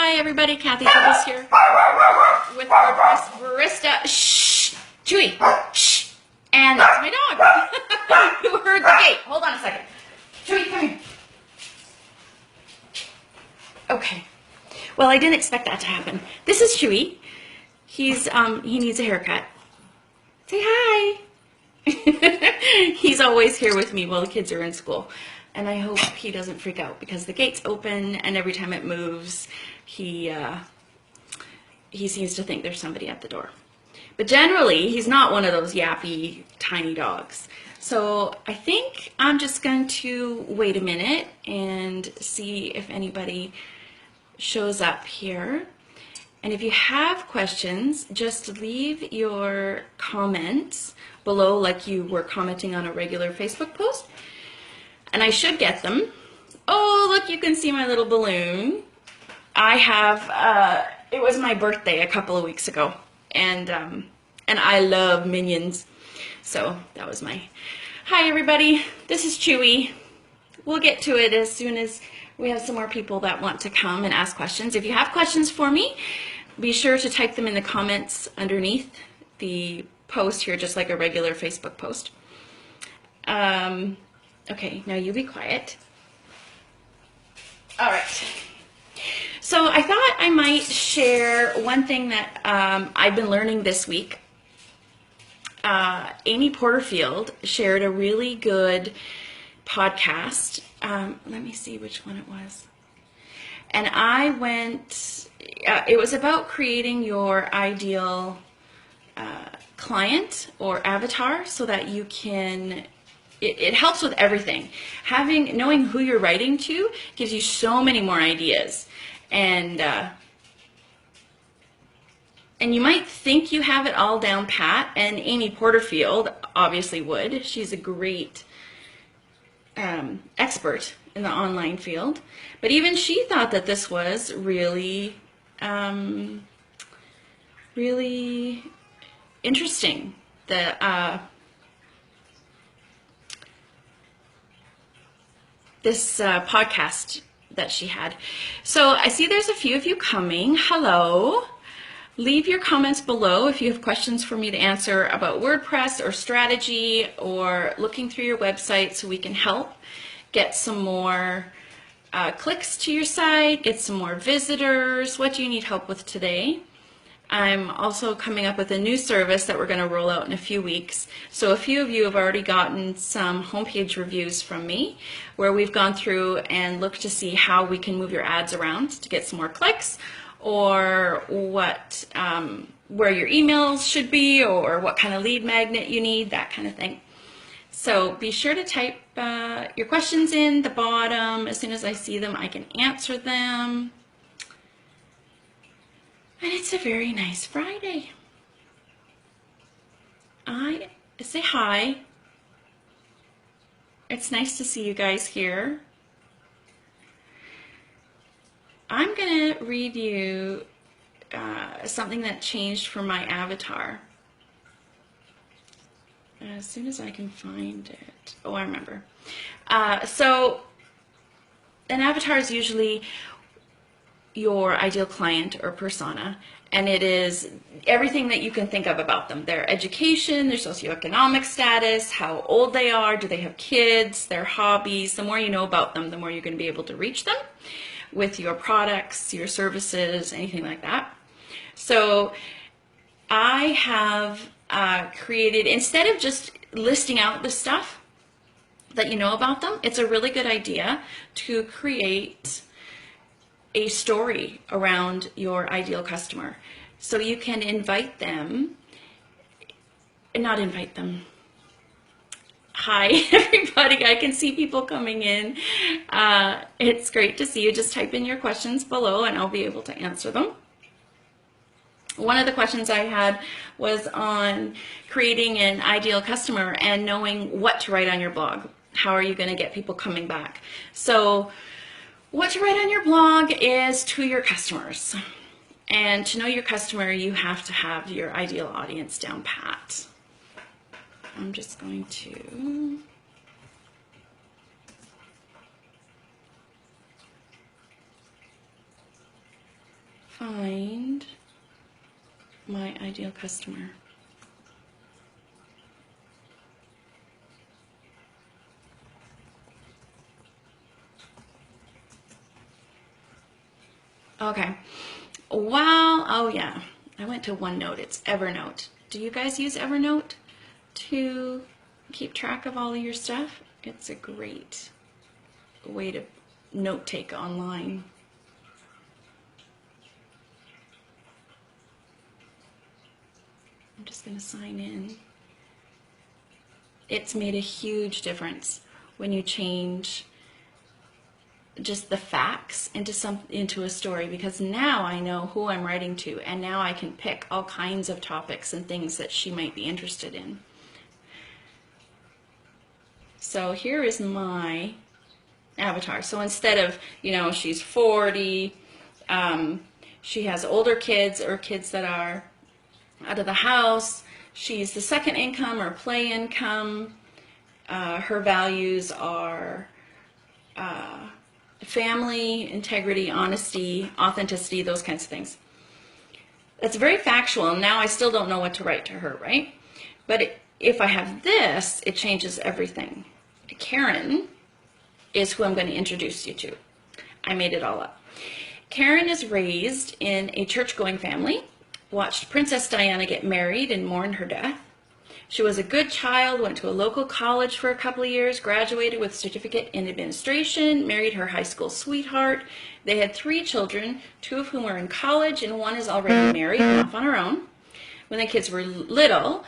Hi everybody, Kathy Triples here with WordPress Barista. Shh, Chewy, shh. And that's my dog who heard the gate. Hold on a second. Chewy, come here. Okay. Well, I didn't expect that to happen. This is Chewy. He needs a haircut. Say hi. He's always here with me while the kids are in school. And I hope he doesn't freak out because the gate's open and every time it moves, he seems to think there's somebody at the door. But generally, he's not one of those yappy, tiny dogs. So I think I'm just going to wait a minute and see if anybody shows up here. And if you have questions, just leave your comments below like you were commenting on a regular Facebook post. And I should get them. Oh, look, you can see my little balloon. I have, it was my birthday a couple of weeks ago. And I love minions. So that was my, hi everybody, this is Chewy. We'll get to it as soon as we have some more people that want to come and ask questions. If you have questions for me, be sure to type them in the comments underneath the post here, just like a regular Facebook post. Okay, now you be quiet. All right. So I thought I might share one thing that I've been learning this week. Amy Porterfield shared a really good podcast. Let me see which one it was. And I went, it was about creating your ideal client or avatar so that you can, it helps with everything. Knowing who you're writing to gives you so many more ideas. And you might think you have it all down pat, and Amy Porterfield obviously would. She's a great expert in the online field. But even she thought that this was really, really interesting. This podcast that she had. So I see there's a few of you coming. Hello. Leave your comments below if you have questions for me to answer about WordPress or strategy or looking through your website so we can help get some more clicks to your site, get some more visitors. What do you need help with today? I'm also coming up with a new service that we're going to roll out in a few weeks. So a few of you have already gotten some homepage reviews from me where we've gone through and looked to see how we can move your ads around to get some more clicks, or what, where your emails should be, or what kind of lead magnet you need, that kind of thing. So be sure to type your questions in the bottom. As soon as I see them, I can answer them. And it's a very nice Friday. Say hi. It's nice to see you guys here. I'm going to read you something that changed for my avatar. As soon as I can find it. Oh, I remember. So an avatar is usually your ideal client or persona, and it is everything that you can think of about them: their education, their socioeconomic status, how old they are, do they have kids, their hobbies. The more you know about them, the more you're going to be able to reach them with your products, your services, anything like that. So I have created, instead of just listing out the stuff that you know about them, it's a really good idea to create a story around your ideal customer. So you can invite them, not invite them. Hi everybody, I can see people coming in. It's great to see you. Just type in your questions below and I'll be able to answer them. One of the questions I had was on creating an ideal customer and knowing what to write on your blog. How are you going to get people coming back? So what to write on your blog is to your customers. And to know your customer, you have to have your ideal audience down pat. I'm just going to find my ideal customer. Okay. Wow. Oh yeah. I went to OneNote. It's Evernote. Do you guys use Evernote to keep track of all of your stuff? It's a great way to note take online. I'm just going to sign in. It's made a huge difference when you change just the facts into a story, because now I know who I'm writing to, and now I can pick all kinds of topics and things that she might be interested in. So here is my avatar. So instead of, she's 40, she has older kids or kids that are out of the house, she's the second income or play income, her values are family, integrity, honesty, authenticity, those kinds of things. That's very factual, and now I still don't know what to write to her, right? But if I have this, it changes everything. Karen is who I'm going to introduce you to. I made it all up. Karen is raised in a church-going family, watched Princess Diana get married and mourned her death. She was a good child, went to a local college for a couple of years, graduated with a certificate in administration, married her high school sweetheart. They had 3 children, 2 of whom are in college, and 1 is already married and off on her own. When the kids were little,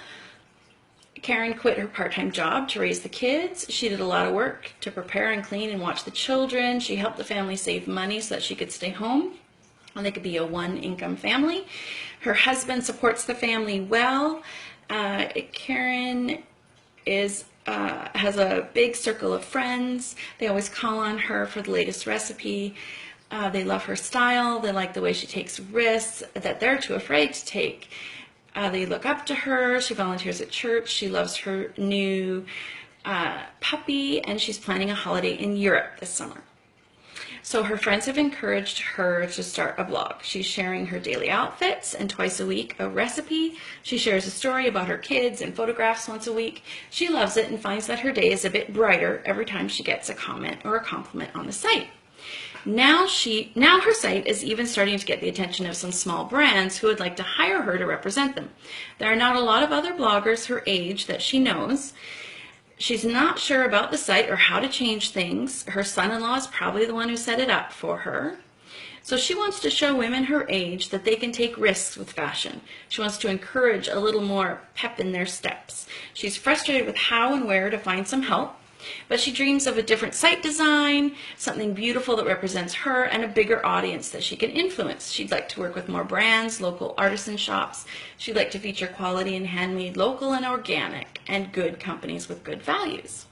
Karen quit her part-time job to raise the kids. She did a lot of work to prepare and clean and watch the children. She helped the family save money so that she could stay home and they could be a 1-income family. Her husband supports the family well. Karen has a big circle of friends. They always call on her for the latest recipe. They love her style. They like the way she takes risks that they're too afraid to take. They look up to her. She volunteers at church. She loves her new puppy, and she's planning a holiday in Europe this summer. So her friends have encouraged her to start a blog. She's sharing her daily outfits and twice a week a recipe. She shares a story about her kids and photographs once a week. She loves it and finds that her day is a bit brighter every time she gets a comment or a compliment on the site. Now her site is even starting to get the attention of some small brands who would like to hire her to represent them. There are not a lot of other bloggers her age that she knows. She's not sure about the site or how to change things. Her son-in-law is probably the one who set it up for her. So she wants to show women her age that they can take risks with fashion. She wants to encourage a little more pep in their steps. She's frustrated with how and where to find some help, but she dreams of a different site design, something beautiful that represents her, and a bigger audience that she can influence. She'd like to work with more brands, local artisan shops. She'd like to feature quality and handmade, local and organic, and good companies with good values.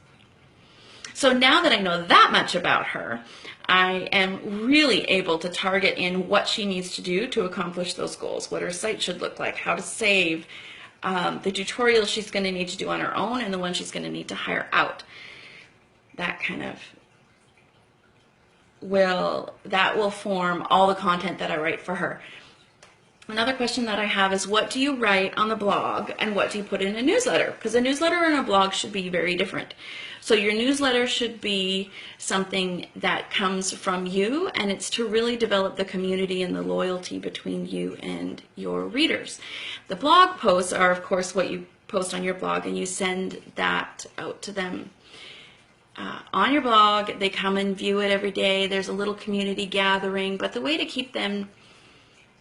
So now that I know that much about her, I am really able to target in what she needs to do to accomplish those goals, what her site should look like, how to save, the tutorials she's going to need to do on her own, and the ones she's going to need to hire out. That kind of will form all the content that I write for her. Another question that I have is, what do you write on the blog and what do you put in a newsletter? Because a newsletter and a blog should be very different. So your newsletter should be something that comes from you, and it's to really develop the community and the loyalty between you and your readers. The blog posts are, of course, what you post on your blog, and you send that out to them. On your blog, they come and view it every day. There's a little community gathering, but the way to keep them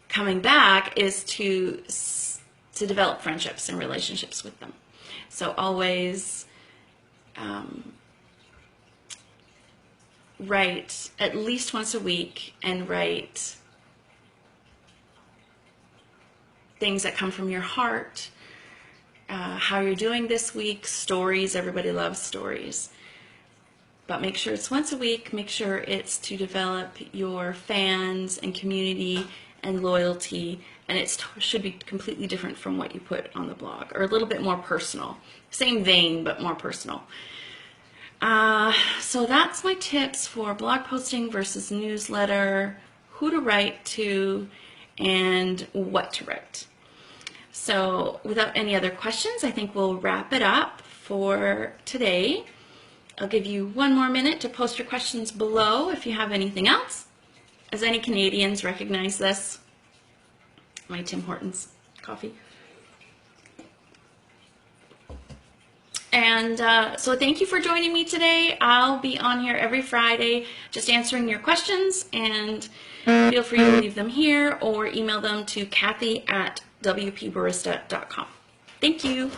coming back is to develop friendships and relationships with them. So always write at least once a week, and write things that come from your heart, how you're doing this week, stories. Everybody loves stories. But make sure it's once a week. Make sure it's to develop your fans and community and loyalty, and it should be completely different from what you put on the blog, or a little bit more personal. Same vein, but more personal. So that's my tips for blog posting versus newsletter, who to write to, and what to write. So without any other questions, I think we'll wrap it up for today. I'll give you one more minute to post your questions below if you have anything else. As any Canadians recognize this? My Tim Hortons coffee. And so thank you for joining me today. I'll be on here every Friday just answering your questions, and feel free to leave them here or email them to Kathy@wpbarista.com. Thank you.